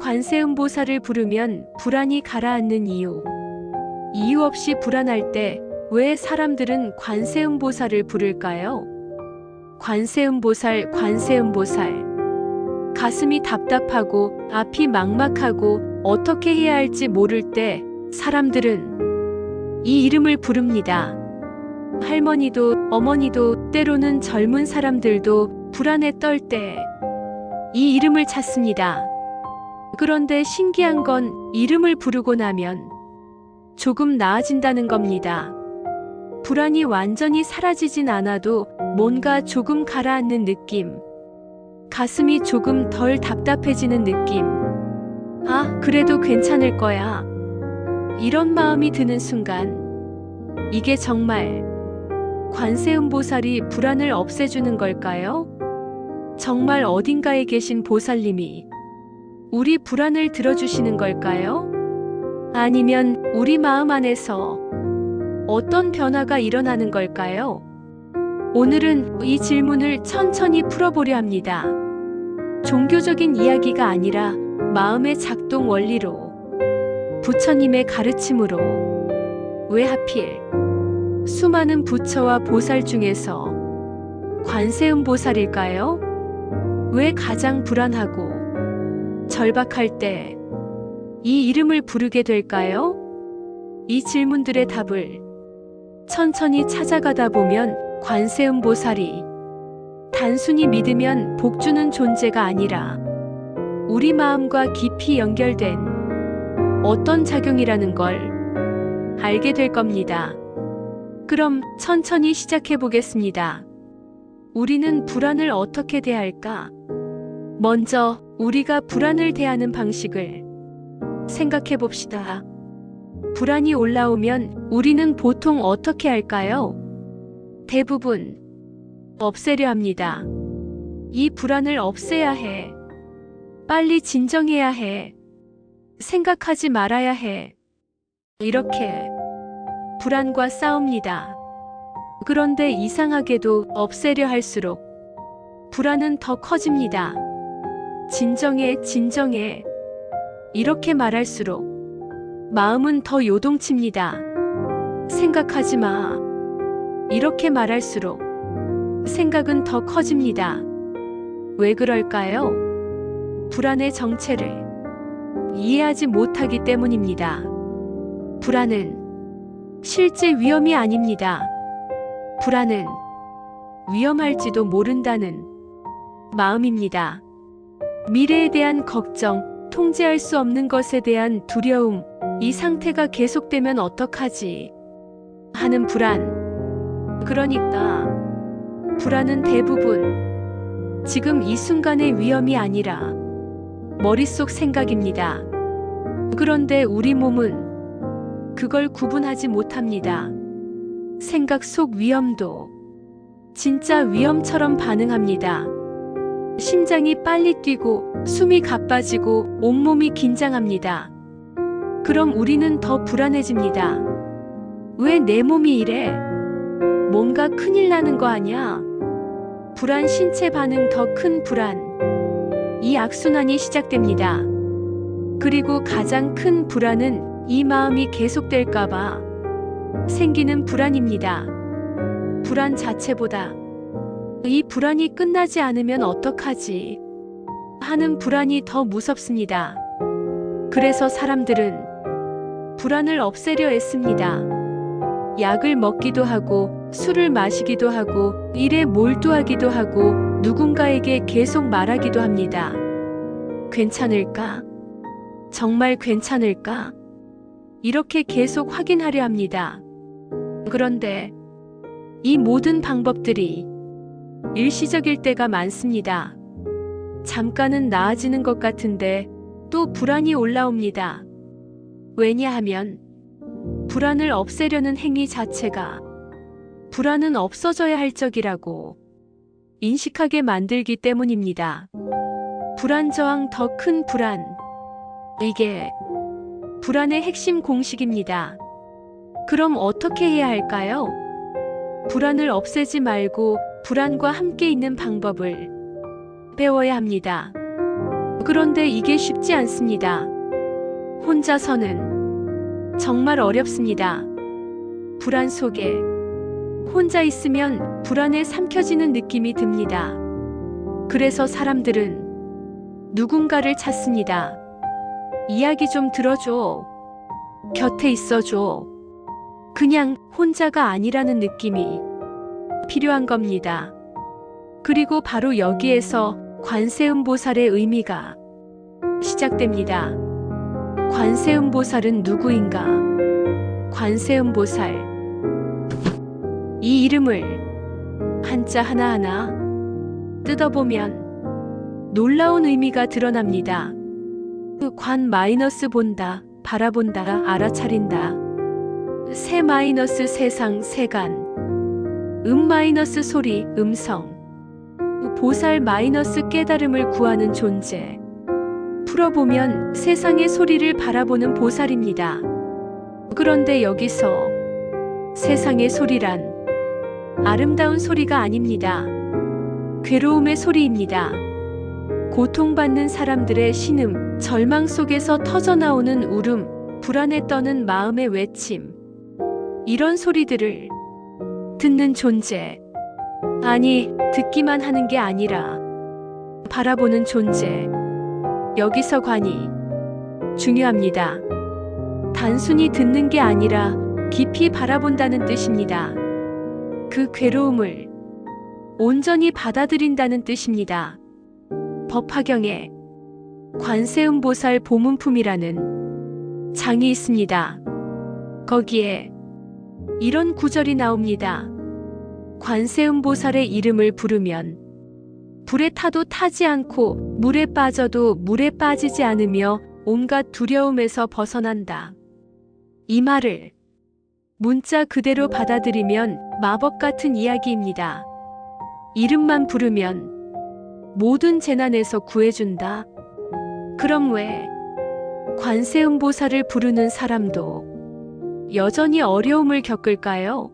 관세음보살을 부르면 불안이 가라앉는 이유. 이유 없이 불안할 때 왜 사람들은 관세음보살을 부를까요? 관세음보살, 관세음보살. 가슴이 답답하고 앞이 막막하고 어떻게 해야 할지 모를 때 사람들은 이 이름을 부릅니다. 할머니도 어머니도 때로는 젊은 사람들도 불안에 떨 때 이 이름을 찾습니다. 그런데 신기한 건 이름을 부르고 나면 조금 나아진다는 겁니다. 불안이 완전히 사라지진 않아도 뭔가 조금 가라앉는 느낌. 가슴이 조금 덜 답답해지는 느낌. 아, 그래도 괜찮을 거야. 이런 마음이 드는 순간, 이게 정말 관세음보살이 불안을 없애주는 걸까요? 정말 어딘가에 계신 보살님이 우리 불안을 들어주시는 걸까요? 아니면 우리 마음 안에서 어떤 변화가 일어나는 걸까요? 오늘은 이 질문을 천천히 풀어보려 합니다. 종교적인 이야기가 아니라 마음의 작동 원리로, 부처님의 가르침으로. 왜 하필 수많은 부처와 보살 중에서 관세음보살일까요? 왜 가장 불안하고 절박할 때 이 이름을 부르게 될까요? 이 질문들의 답을 천천히 찾아가다 보면 관세음보살이 단순히 믿으면 복주는 존재가 아니라 우리 마음과 깊이 연결된 어떤 작용이라는 걸 알게 될 겁니다. 그럼 천천히 시작해 보겠습니다. 우리는 불안을 어떻게 대할까? 먼저 우리가 불안을 대하는 방식을 생각해 봅시다. 불안이 올라오면 우리는 보통 어떻게 할까요? 대부분 없애려 합니다. 이 불안을 없애야 해. 빨리 진정해야 해. 생각하지 말아야 해. 이렇게 불안과 싸웁니다. 그런데 이상하게도 없애려 할수록 불안은 더 커집니다. 진정해, 진정해. 이렇게 말할수록 마음은 더 요동칩니다. 생각하지 마. 이렇게 말할수록 생각은 더 커집니다. 왜 그럴까요? 불안의 정체를 이해하지 못하기 때문입니다. 불안은 실제 위험이 아닙니다. 불안은 위험할지도 모른다는 마음입니다. 미래에 대한 걱정, 통제할 수 없는 것에 대한 두려움, 이 상태가 계속되면 어떡하지? 하는 불안. 그러니까 불안은 대부분 지금 이 순간의 위험이 아니라 머릿속 생각입니다. 그런데 우리 몸은 그걸 구분하지 못합니다. 생각 속 위험도 진짜 위험처럼 반응합니다. 심장이 빨리 뛰고 숨이 가빠지고 온몸이 긴장합니다. 그럼 우리는 더 불안해집니다. 왜 내 몸이 이래? 뭔가 큰일 나는 거 아니야? 불안 신체 반응 더 큰 불안. 이 악순환이 시작됩니다. 그리고 가장 큰 불안은 이 마음이 계속될까봐 생기는 불안입니다. 불안 자체보다 이 불안이 끝나지 않으면 어떡하지? 하는 불안이 더 무섭습니다. 그래서 사람들은 불안을 없애려 애씁니다. 약을 먹기도 하고, 술을 마시기도 하고, 일에 몰두하기도 하고, 누군가에게 계속 말하기도 합니다. 괜찮을까? 정말 괜찮을까? 이렇게 계속 확인하려 합니다. 그런데 이 모든 방법들이 일시적일 때가 많습니다. 잠깐은 나아지는 것 같은데 또 불안이 올라옵니다. 왜냐하면 불안을 없애려는 행위 자체가 불안은 없어져야 할 적이라고 인식하게 만들기 때문입니다. 불안 저항 더 큰 불안. 이게 불안의 핵심 공식입니다. 그럼 어떻게 해야 할까요? 불안을 없애지 말고 불안과 함께 있는 방법을 배워야 합니다. 그런데 이게 쉽지 않습니다. 혼자서는 정말 어렵습니다. 불안 속에 혼자 있으면 불안에 삼켜지는 느낌이 듭니다. 그래서 사람들은 누군가를 찾습니다. 이야기 좀 들어줘. 곁에 있어줘. 그냥 혼자가 아니라는 느낌이 필요한 겁니다. 그리고 바로 여기에서 관세음보살의 의미가 시작됩니다. 관세음보살은 누구인가? 관세음보살. 이 이름을 한자 하나하나 뜯어보면 놀라운 의미가 드러납니다. 관 마이너스 본다, 바라본다, 알아차린다. 세 마이너스 세상, 세간. 마이너스 소리, 음성. 보살 마이너스 깨달음을 구하는 존재. 풀어보면 세상의 소리를 바라보는 보살입니다. 그런데 여기서 세상의 소리란 아름다운 소리가 아닙니다. 괴로움의 소리입니다. 고통받는 사람들의 신음, 절망 속에서 터져나오는 울음, 불안에 떠는 마음의 외침. 이런 소리들을 듣는 존재. 아니, 듣기만 하는 게 아니라 바라보는 존재. 여기서 관이 중요합니다. 단순히 듣는 게 아니라 깊이 바라본다는 뜻입니다. 그 괴로움을 온전히 받아들인다는 뜻입니다. 법화경에 관세음보살 보문품이라는 장이 있습니다. 거기에 이런 구절이 나옵니다. 관세음보살의 이름을 부르면 불에 타도 타지 않고 물에 빠져도 물에 빠지지 않으며 온갖 두려움에서 벗어난다. 이 말을 문자 그대로 받아들이면 마법 같은 이야기입니다. 이름만 부르면 모든 재난에서 구해준다. 그럼 왜 관세음보살을 부르는 사람도 여전히 어려움을 겪을까요?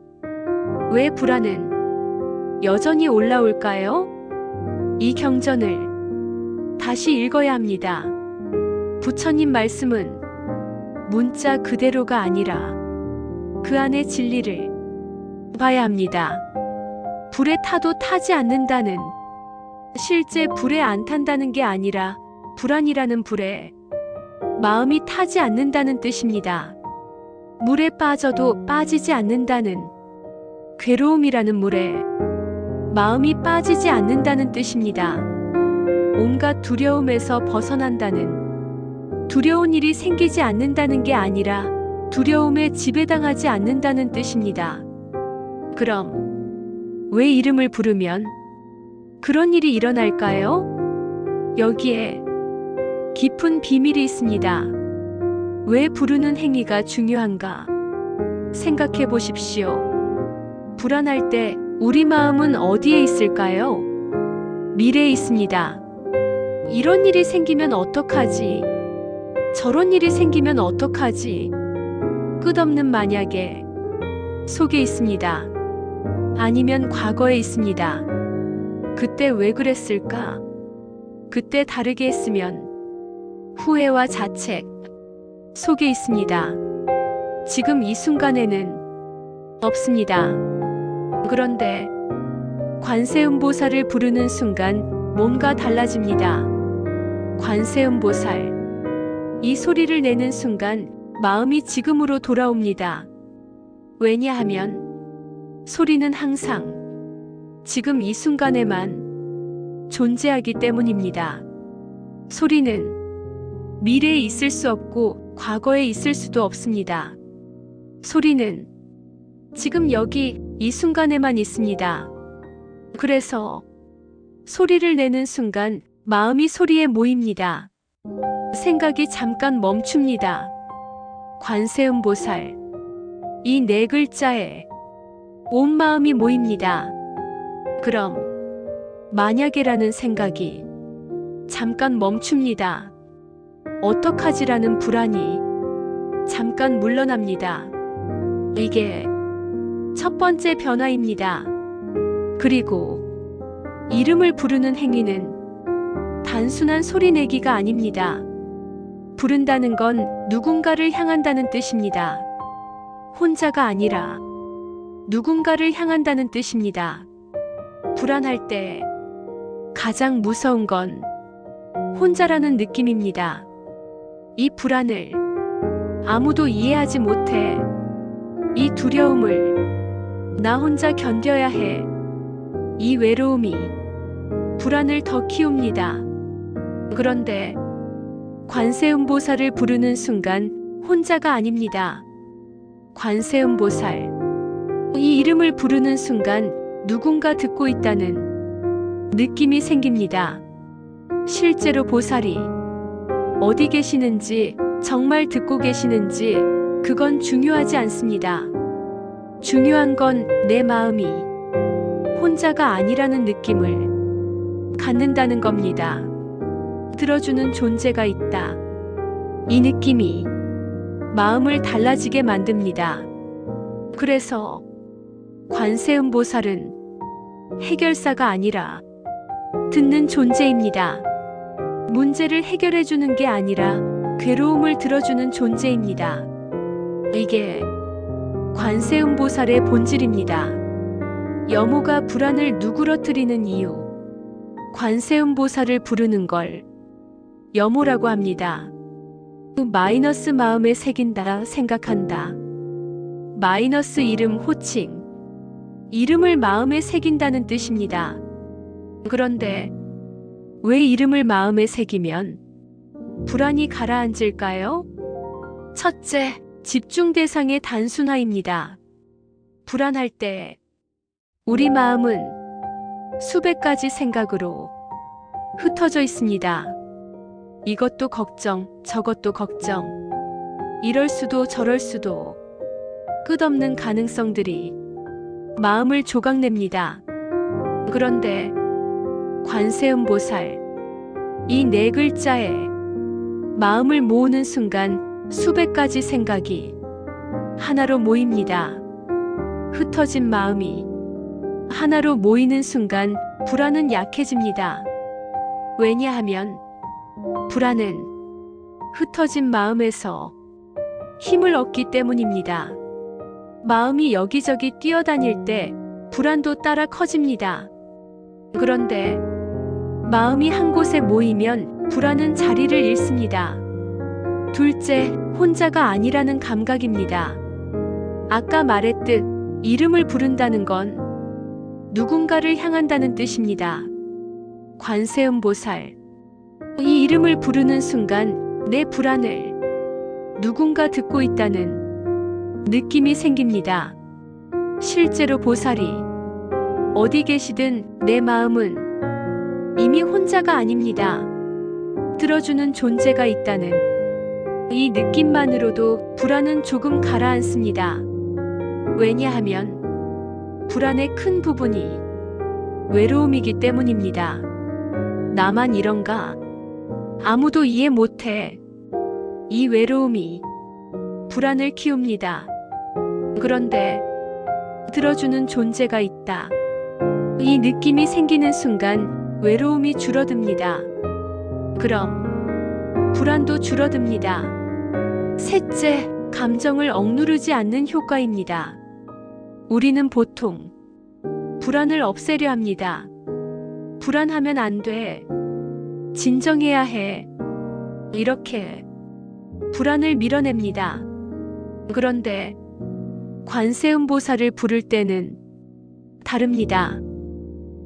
왜 불안은 여전히 올라올까요? 이 경전을 다시 읽어야 합니다. 부처님 말씀은 문자 그대로가 아니라 그 안의 진리를 봐야 합니다. 불에 타도 타지 않는다는, 실제 불에 안 탄다는 게 아니라 불안이라는 불에 마음이 타지 않는다는 뜻입니다. 물에 빠져도 빠지지 않는다는, 괴로움이라는 물에 마음이 빠지지 않는다는 뜻입니다. 온갖 두려움에서 벗어난다는, 두려운 일이 생기지 않는다는 게 아니라 두려움에 지배당하지 않는다는 뜻입니다. 그럼 왜 이름을 부르면 그런 일이 일어날까요? 여기에 깊은 비밀이 있습니다. 왜 부르는 행위가 중요한가? 생각해 보십시오. 불안할 때 우리 마음은 어디에 있을까요? 미래에 있습니다. 이런 일이 생기면 어떡하지? 저런 일이 생기면 어떡하지? 끝없는 만약에 속에 있습니다. 아니면 과거에 있습니다. 그때 왜 그랬을까? 그때 다르게 했으면 후회와 자책 속에 있습니다. 지금 이 순간에는 없습니다. 그런데 관세음보살을 부르는 순간 뭔가 달라집니다. 관세음보살. 이 소리를 내는 순간 마음이 지금으로 돌아옵니다. 왜냐하면 소리는 항상 지금 이 순간에만 존재하기 때문입니다. 소리는 미래에 있을 수 없고 과거에 있을 수도 없습니다. 소리는 지금 여기 이 순간에만 있습니다. 그래서 소리를 내는 순간 마음이 소리에 모입니다. 생각이 잠깐 멈춥니다. 관세음보살. 이 네 글자에 온 마음이 모입니다. 그럼 만약에라는 생각이 잠깐 멈춥니다. 어떡하지라는 불안이 잠깐 물러납니다. 이게 첫 번째 변화입니다. 그리고 이름을 부르는 행위는 단순한 소리 내기가 아닙니다. 부른다는 건 누군가를 향한다는 뜻입니다. 혼자가 아니라 누군가를 향한다는 뜻입니다. 불안할 때 가장 무서운 건 혼자라는 느낌입니다. 이 불안을 아무도 이해하지 못해. 이 두려움을 나 혼자 견뎌야 해. 이 외로움이 불안을 더 키웁니다. 그런데 관세음보살을 부르는 순간 혼자가 아닙니다. 관세음보살. 이 이름을 부르는 순간 누군가 듣고 있다는 느낌이 생깁니다. 실제로 보살이 어디 계시는지, 정말 듣고 계시는지 그건 중요하지 않습니다. 중요한 건 내 마음이 혼자가 아니라는 느낌을 갖는다는 겁니다. 들어주는 존재가 있다. 이 느낌이 마음을 달라지게 만듭니다. 그래서 관세음보살은 해결사가 아니라 듣는 존재입니다. 문제를 해결해주는 게 아니라 괴로움을 들어주는 존재입니다. 이게 관세음보살의 본질입니다. 여모가 불안을 누그러뜨리는 이유. 관세음보살을 부르는 걸 여모라고 합니다. 마이너스 마음에 새긴다 생각한다. 마이너스 이름 호칭. 이름을 마음에 새긴다는 뜻입니다. 그런데 왜 이름을 마음에 새기면 불안이 가라앉을까요? 첫째, 집중 대상의 단순화입니다. 불안할 때 우리 마음은 수백 가지 생각으로 흩어져 있습니다. 이것도 걱정, 저것도 걱정. 이럴 수도 저럴 수도. 끝없는 가능성들이 마음을 조각냅니다. 그런데 관세음보살, 이 네 글자에 마음을 모으는 순간 수백 가지 생각이 하나로 모입니다. 흩어진 마음이 하나로 모이는 순간 불안은 약해집니다. 왜냐하면 불안은 흩어진 마음에서 힘을 얻기 때문입니다. 마음이 여기저기 뛰어다닐 때 불안도 따라 커집니다. 그런데 마음이 한 곳에 모이면 불안은 자리를 잃습니다. 둘째, 혼자가 아니라는 감각입니다. 아까 말했듯 이름을 부른다는 건 누군가를 향한다는 뜻입니다. 관세음보살. 이 이름을 부르는 순간 내 불안을 누군가 듣고 있다는 느낌이 생깁니다. 실제로 보살이 어디 계시든 내 마음은 이미 혼자가 아닙니다. 들어주는 존재가 있다는 이 느낌만으로도 불안은 조금 가라앉습니다. 왜냐하면 불안의 큰 부분이 외로움이기 때문입니다. 나만 이런가? 아무도 이해 못해. 이 외로움이 불안을 키웁니다. 그런데 들어주는 존재가 있다. 이 느낌이 생기는 순간 외로움이 줄어듭니다. 그럼 불안도 줄어듭니다. 셋째, 감정을 억누르지 않는 효과입니다. 우리는 보통 불안을 없애려 합니다. 불안하면 안 돼. 진정해야 해. 이렇게 불안을 밀어냅니다. 그런데 관세음보살을 부를 때는 다릅니다.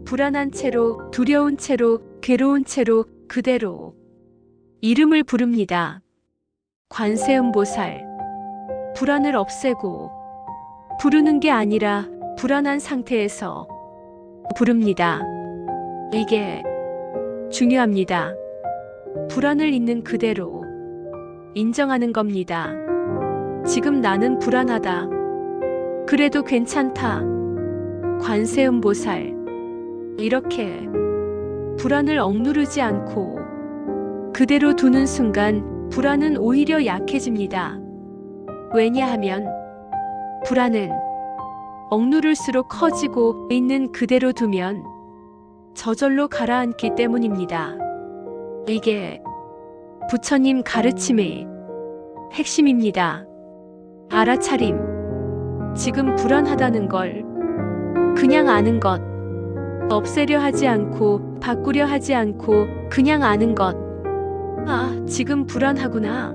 불안한 채로, 두려운 채로, 괴로운 채로 그대로 이름을 부릅니다. 관세음보살. 불안을 없애고 부르는 게 아니라 불안한 상태에서 부릅니다. 이게 중요합니다. 불안을 있는 그대로 인정하는 겁니다. 지금 나는 불안하다. 그래도 괜찮다. 관세음보살. 이렇게 불안을 억누르지 않고 그대로 두는 순간 불안은 오히려 약해집니다. 왜냐하면 불안은 억누를수록 커지고 있는 그대로 두면 저절로 가라앉기 때문입니다. 이게 부처님 가르침의 핵심입니다. 알아차림. 지금 불안하다는 걸 그냥 아는 것. 없애려 하지 않고 바꾸려 하지 않고 그냥 아는 것. 아, 지금 불안하구나.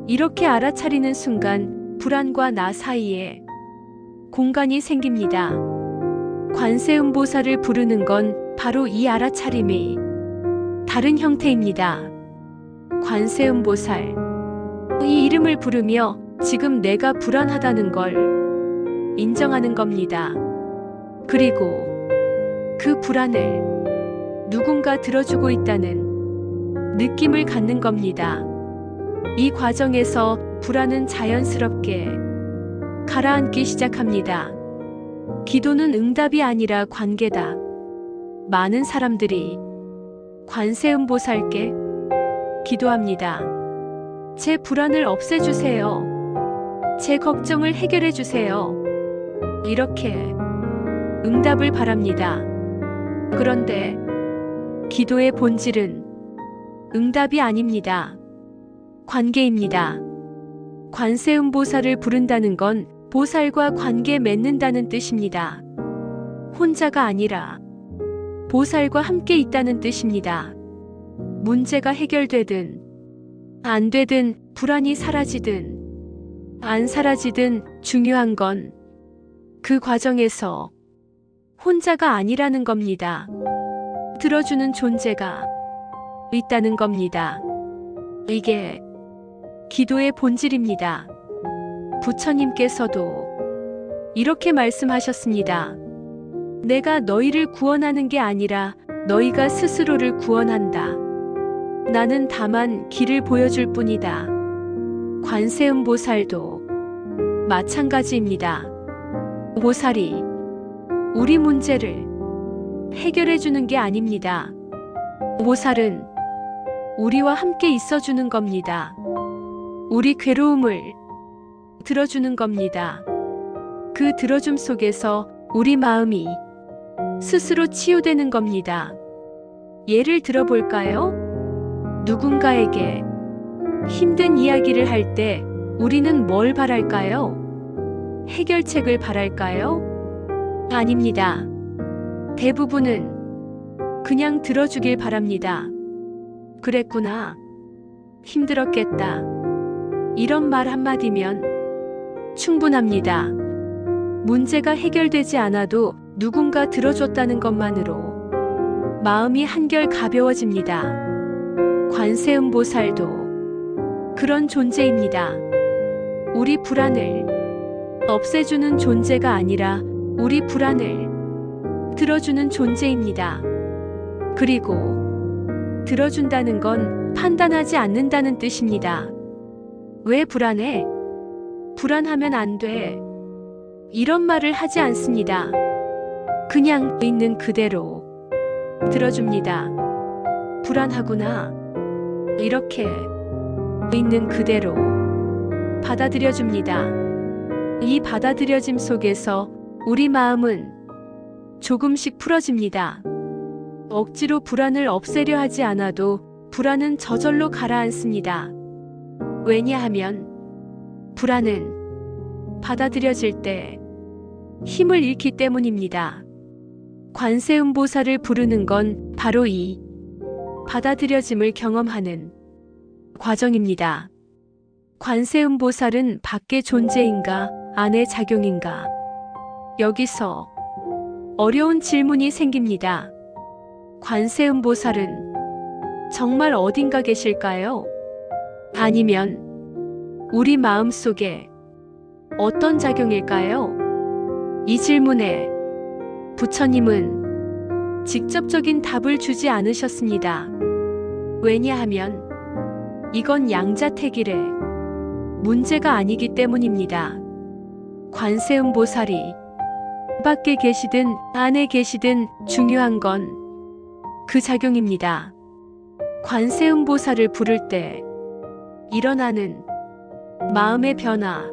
이렇게 알아차리는 순간 불안과 나 사이에 공간이 생깁니다. 관세음보살을 부르는 건 바로 이 알아차림의 다른 형태입니다. 관세음보살. 이 이름을 부르며 지금 내가 불안하다는 걸 인정하는 겁니다. 그리고 그 불안을 누군가 들어주고 있다는 느낌을 갖는 겁니다. 이 과정에서 불안은 자연스럽게 가라앉기 시작합니다. 기도는 응답이 아니라 관계다. 많은 사람들이 관세음보살께 기도합니다. 제 불안을 없애주세요. 제 걱정을 해결해주세요. 이렇게 응답을 바랍니다. 그런데 기도의 본질은 응답이 아닙니다. 관계입니다. 관세음보살을 부른다는 건 보살과 관계 맺는다는 뜻입니다. 혼자가 아니라 보살과 함께 있다는 뜻입니다. 문제가 해결되든 안 되든 불안이 사라지든 안 사라지든 중요한 건 그 과정에서 혼자가 아니라는 겁니다. 들어주는 존재가 있다는 겁니다. 이게 기도의 본질입니다. 부처님께서도 이렇게 말씀하셨습니다. 내가 너희를 구원하는 게 아니라 너희가 스스로를 구원한다. 나는 다만 길을 보여줄 뿐이다. 관세음보살도 마찬가지입니다. 보살이 우리 문제를 해결해 주는 게 아닙니다. 보살은 우리와 함께 있어주는 겁니다. 우리 괴로움을 들어주는 겁니다. 그 들어줌 속에서 우리 마음이 스스로 치유되는 겁니다. 예를 들어볼까요? 누군가에게 힘든 이야기를 할 때 우리는 뭘 바랄까요? 해결책을 바랄까요? 아닙니다. 대부분은 그냥 들어주길 바랍니다. 그랬구나. 힘들었겠다. 이런 말 한마디면 충분합니다. 문제가 해결되지 않아도 누군가 들어줬다는 것만으로 마음이 한결 가벼워집니다. 관세음보살도 그런 존재입니다. 우리 불안을 없애주는 존재가 아니라 우리 불안을 들어주는 존재입니다. 그리고 들어준다는 건 판단하지 않는다는 뜻입니다. 왜 불안해? 불안하면 안 돼. 이런 말을 하지 않습니다. 그냥 있는 그대로 들어줍니다. 불안하구나. 이렇게 있는 그대로 받아들여줍니다. 이 받아들여짐 속에서 우리 마음은 조금씩 풀어집니다. 억지로 불안을 없애려 하지 않아도 불안은 저절로 가라앉습니다. 왜냐하면 불안은 받아들여질 때 힘을 잃기 때문입니다. 관세음보살을 부르는 건 바로 이 받아들여짐을 경험하는 과정입니다. 관세음보살은 밖의 존재인가, 안의 작용인가? 여기서 어려운 질문이 생깁니다. 관세음보살은 정말 어딘가 계실까요? 아니면 우리 마음 속에 어떤 작용일까요? 이 질문에 부처님은 직접적인 답을 주지 않으셨습니다. 왜냐하면 이건 양자택일의 문제가 아니기 때문입니다. 관세음보살이 밖에 계시든 안에 계시든 중요한 건 그 작용입니다. 관세음보살을 부를 때 일어나는 마음의 변화,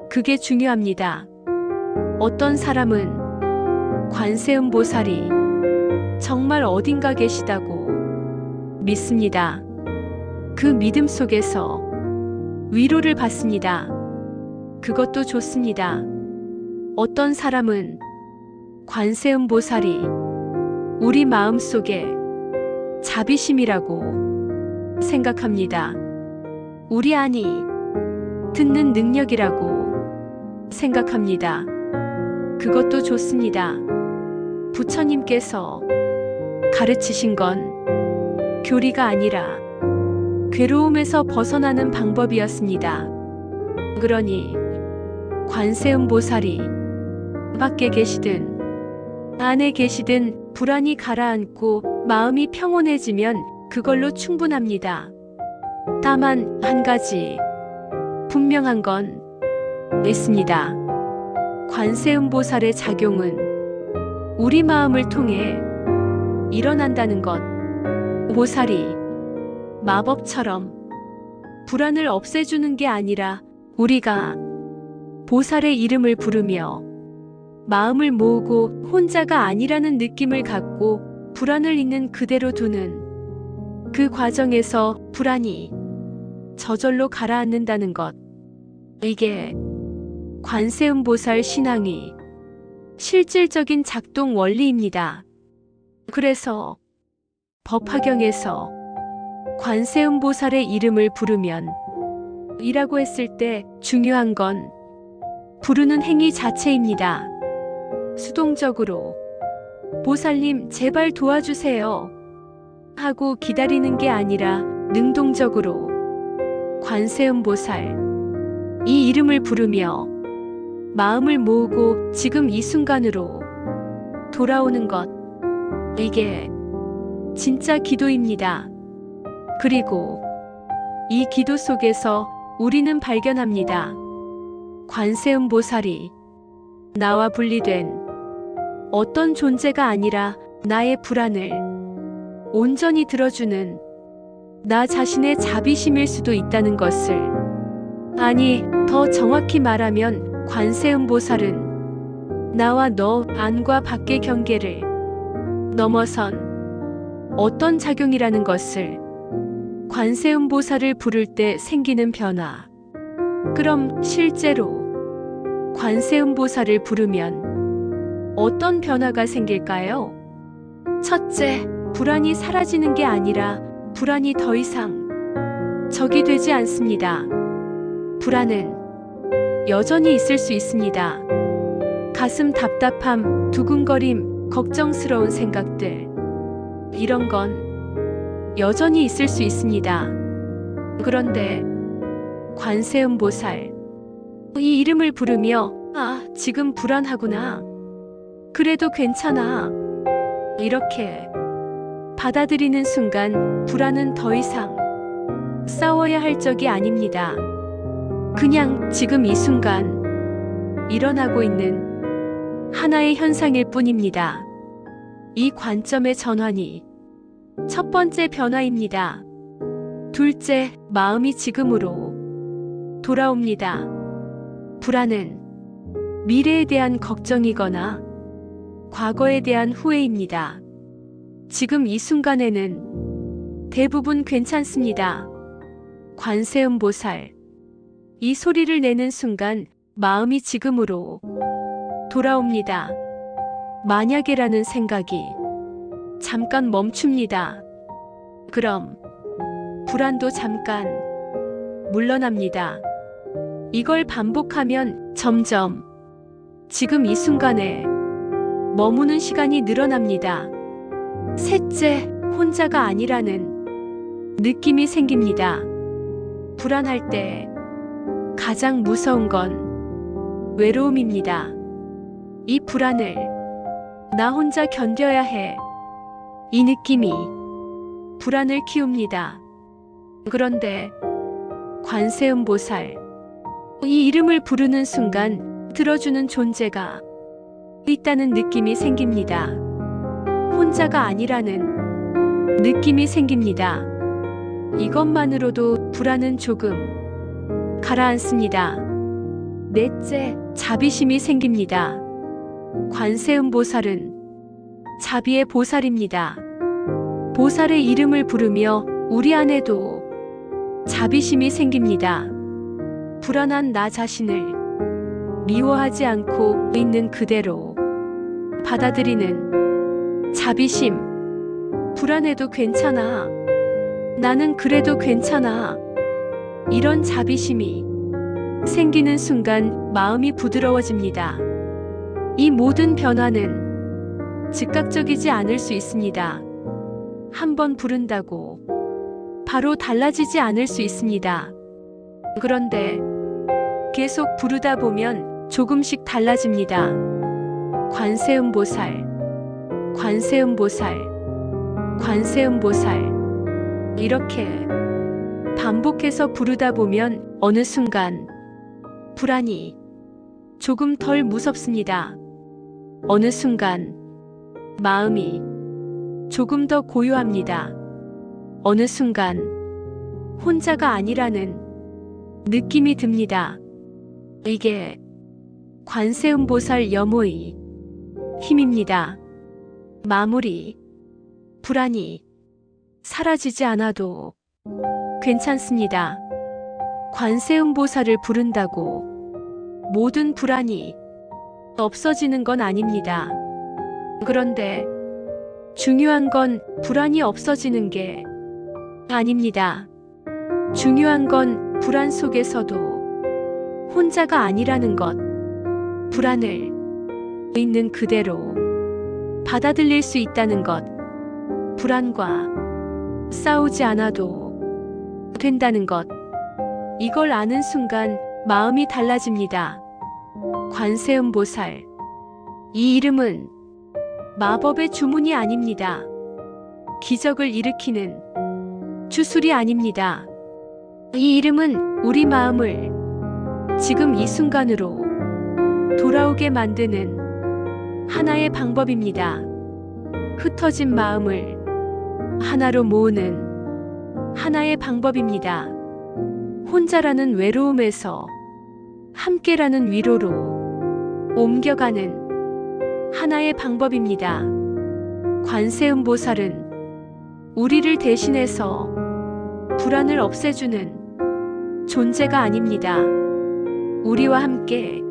그게 중요합니다. 어떤 사람은 관세음보살이 정말 어딘가 계시다고 믿습니다. 그 믿음 속에서 위로를 받습니다. 그것도 좋습니다. 어떤 사람은 관세음보살이 우리 마음속에 자비심이라고 생각합니다. 우리 안이 듣는 능력이라고 생각합니다. 그것도 좋습니다. 부처님께서 가르치신 건 교리가 아니라 괴로움에서 벗어나는 방법이었습니다. 그러니 관세음보살이 밖에 계시든 안에 계시든 불안이 가라앉고 마음이 평온해지면 그걸로 충분합니다. 다만 한 가지 분명한 건 있습니다. 관세음보살의 작용은 우리 마음을 통해 일어난다는 것. 보살이 마법처럼 불안을 없애주는 게 아니라 우리가 보살의 이름을 부르며 마음을 모으고 혼자가 아니라는 느낌을 갖고 불안을 있는 그대로 두는 그 과정에서 불안이 저절로 가라앉는다는 것. 이게 관세음보살 신앙의 실질적인 작동 원리입니다. 그래서 법화경에서 관세음보살의 이름을 부르면 이라고 했을 때 중요한 건 부르는 행위 자체입니다. 수동적으로 보살님 제발 도와주세요 하고 기다리는 게 아니라 능동적으로 관세음보살 이 이름을 부르며 마음을 모으고 지금 이 순간으로 돌아오는 것. 이게 진짜 기도입니다. 그리고 이 기도 속에서 우리는 발견합니다. 관세음보살이 나와 분리된 어떤 존재가 아니라 나의 불안을 온전히 들어주는 나 자신의 자비심일 수도 있다는 것을, 아니 더 정확히 말하면 관세음보살은 나와 너 안과 밖의 경계를 넘어선 어떤 작용이라는 것을, 관세음보살을 부를 때 생기는 변화. 그럼 실제로 관세음보살을 부르면 어떤 변화가 생길까요? 첫째, 불안이 사라지는 게 아니라 불안이 더 이상 적이 되지 않습니다. 불안은 여전히 있을 수 있습니다. 가슴 답답함, 두근거림, 걱정스러운 생각들, 이런 건 여전히 있을 수 있습니다. 그런데 관세음보살 이 이름을 부르며 지금 불안하구나. 그래도 괜찮아. 이렇게 받아들이는 순간 불안은 더 이상 싸워야 할 적이 아닙니다. 그냥 지금 이 순간 일어나고 있는 하나의 현상일 뿐입니다. 이 관점의 전환이 첫 번째 변화입니다. 둘째, 마음이 지금으로 돌아옵니다. 불안은 미래에 대한 걱정이거나 과거에 대한 후회입니다. 지금 이 순간에는 대부분 괜찮습니다. 관세음보살 이 소리를 내는 순간 마음이 지금으로 돌아옵니다. 만약에라는 생각이 잠깐 멈춥니다. 그럼 불안도 잠깐 물러납니다. 이걸 반복하면 점점 지금 이 순간에 머무는 시간이 늘어납니다. 셋째, 혼자가 아니라는 느낌이 생깁니다. 불안할 때 가장 무서운 건 외로움입니다. 이 불안을 나 혼자 견뎌야 해. 이 느낌이 불안을 키웁니다. 그런데 관세음보살 이 이름을 부르는 순간 들어주는 존재가 있다는 느낌이 생깁니다. 혼자가 아니라는 느낌이 생깁니다. 이것만으로도 불안은 조금 가라앉습니다. 넷째, 자비심이 생깁니다. 관세음보살은 자비의 보살입니다. 보살의 이름을 부르며 우리 안에도 자비심이 생깁니다. 불안한 나 자신을 미워하지 않고 있는 그대로 받아들이는 자비심. 불안해도 괜찮아. 나는 그래도 괜찮아. 이런 자비심이 생기는 순간 마음이 부드러워집니다. 이 모든 변화는 즉각적이지 않을 수 있습니다. 한번 부른다고 바로 달라지지 않을 수 있습니다. 그런데 계속 부르다 보면 조금씩 달라집니다. 관세음보살, 관세음보살, 관세음보살. 이렇게 반복해서 부르다 보면 어느 순간 불안이 조금 덜 무섭습니다. 어느 순간 마음이 조금 더 고요합니다. 어느 순간 혼자가 아니라는 느낌이 듭니다. 이게 관세음보살 염호의 힘입니다. 마무리. 불안이 사라지지 않아도 괜찮습니다. 관세음보살을 부른다고 모든 불안이 없어지는 건 아닙니다. 그런데 중요한 건 불안이 없어지는 게 아닙니다. 중요한 건 불안 속에서도 혼자가 아니라는 것. 불안을 있는 그대로 받아들일 수 있다는 것. 불안과 싸우지 않아도 된다는 것. 이걸 아는 순간 마음이 달라집니다. 관세음보살. 이 이름은 마법의 주문이 아닙니다. 기적을 일으키는 주술이 아닙니다. 이 이름은 우리 마음을 지금 이 순간으로 돌아오게 만드는 하나의 방법입니다. 흩어진 마음을 하나로 모으는 하나의 방법입니다. 혼자라는 외로움에서 함께라는 위로로 옮겨가는 하나의 방법입니다. 관세음보살은 우리를 대신해서 불안을 없애주는 존재가 아닙니다. 우리와 함께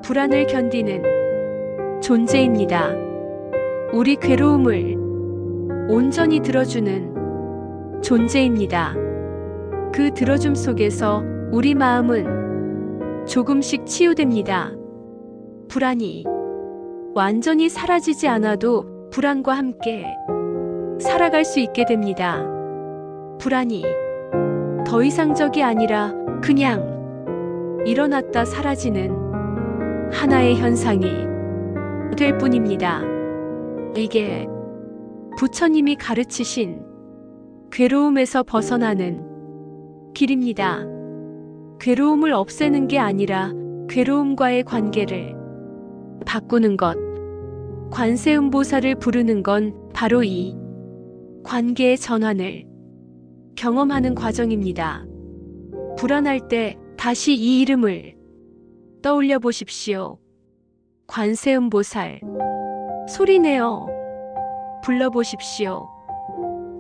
불안을 견디는 존재입니다. 우리 괴로움을 온전히 들어주는 존재입니다. 그 들어줌 속에서 우리 마음은 조금씩 치유됩니다. 불안이 완전히 사라지지 않아도 불안과 함께 살아갈 수 있게 됩니다. 불안이 더 이상 적이 아니라 그냥 일어났다 사라지는 하나의 현상이 될 뿐입니다. 이게 부처님이 가르치신 괴로움에서 벗어나는 길입니다. 괴로움을 없애는 게 아니라 괴로움과의 관계를 바꾸는 것. 관세음보살을 부르는 건 바로 이 관계의 전환을 경험하는 과정입니다. 불안할 때 다시 이 이름을 떠올려 보십시오. 관세음보살. 소리내어 불러보십시오.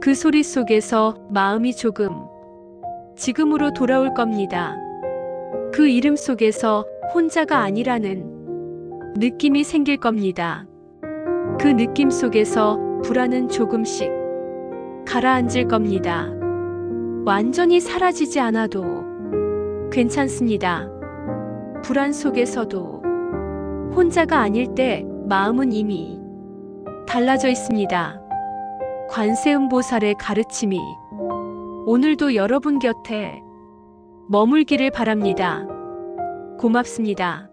그 소리 속에서 마음이 조금 지금으로 돌아올 겁니다. 그 이름 속에서 혼자가 아니라는 느낌이 생길 겁니다. 그 느낌 속에서 불안은 조금씩 가라앉을 겁니다. 완전히 사라지지 않아도 괜찮습니다. 불안 속에서도 혼자가 아닐 때 마음은 이미 달라져 있습니다. 관세음보살의 가르침이 오늘도 여러분 곁에 머물기를 바랍니다. 고맙습니다.